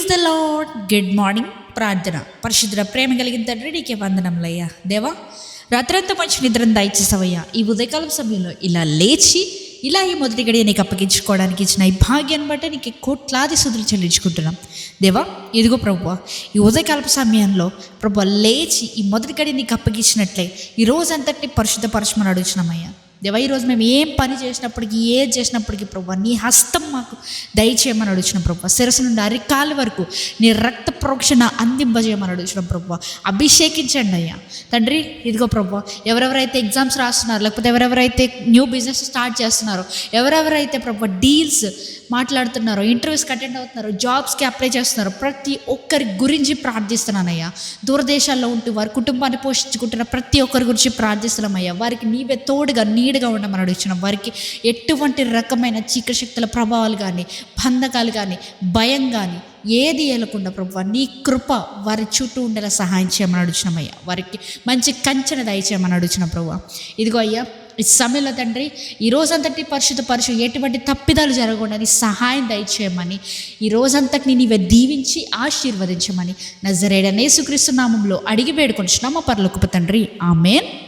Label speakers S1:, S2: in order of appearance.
S1: Praise the lord. Good morning. ప్రార్థన. పరిశుద్ధ ప్రేమ కలిగిన తండ్రి నీకే వందనములయ్యా. దేవా, రాత్రంతా మంచి నిద్రను దయచేసావయ్యా. ఈ ఉదయకాలం సమయంలో ఇలా లేచి ఇలా ఈ మొదటి గడియ నీకు అప్పగించుకోవడానికి ఇచ్చిన ఈ భాగ్యాన్ని బట్టి నీకు కోట్లాది స్తుతులు చెల్లించుకుంటున్నాం దేవా. ఇదిగో ప్రభువా, ఈ ఉదయకాలపు సమయంలో ప్రభువా లేచి ఈ మొదటి గడియ నీకు అప్పగించినట్లే ఈ రోజంతటిని పరిశుద్ధపరచమని అడుగుతున్నామయ్యా. దేవా, ఈరోజు మేము ఏం పని చేసినప్పటికీ ఏది చేసినప్పటికీ ప్రభువా నీ హస్తం మాకు దయచేయమని అడుగుతున్నాం ప్రభువా. శిరస్సు నుండి అరికాల వరకు నీ రక్త ప్రోక్షణ అందింపజేయమని అడుగుతున్నాం ప్రభువా. అభిషేకించండి అయ్యా తండ్రి. ఇదిగో ప్రభువా, ఎవరెవరైతే ఎగ్జామ్స్ రాస్తున్నారు, లేకపోతే ఎవరెవరైతే న్యూ బిజినెస్ స్టార్ట్ చేస్తున్నారో, ఎవరెవరైతే ప్రభువా డీల్స్ మాట్లాడుతున్నారో, ఇంటర్వ్యూస్కి అటెండ్ అవుతున్నారో, జాబ్స్కి అప్లై చేస్తున్నారో, ప్రతి ఒక్కరి గురించి ప్రార్థిస్తున్నానయ్యా. దూరదేశాల్లో ఉంటూ వారి కుటుంబాన్ని పోషించుకుంటున్న ప్రతి ఒక్కరి గురించి ప్రార్థిస్తున్నామయ్యా. వారికి నీవే తోడుగా నీడుగా ఉండమని అడుగుతున్నాం. వారికి ఎటువంటి రకమైన చీకటి శక్తుల ప్రభావాలు కానీ, బంధకాలు కానీ, భయం కానీ ఏది ఏలకుండా ప్రభువా నీ కృప వారి చుట్టూ ఉండేలా సహాయం చేయమని అడుగుతున్నామయ్యా. వారికి మంచి కంచెన దయచేయమని అడుగుతున్నాం ప్రభువా. ఇదిగో అయ్యా, ఈ సమయంలో తండ్రి ఈ రోజంతటి పరిశుద్ధ ఎటువంటి తప్పిదాలు జరగకుండా నీ సహాయం దయచేయమని, ఈ రోజంతటిని నీవే దీవించి ఆశీర్వదించమని నజరేయుడైన యేసుక్రీస్తు నామములో అడిగి వేడుకొంచున్నాము పరలోకపు తండ్రి. ఆమేన్.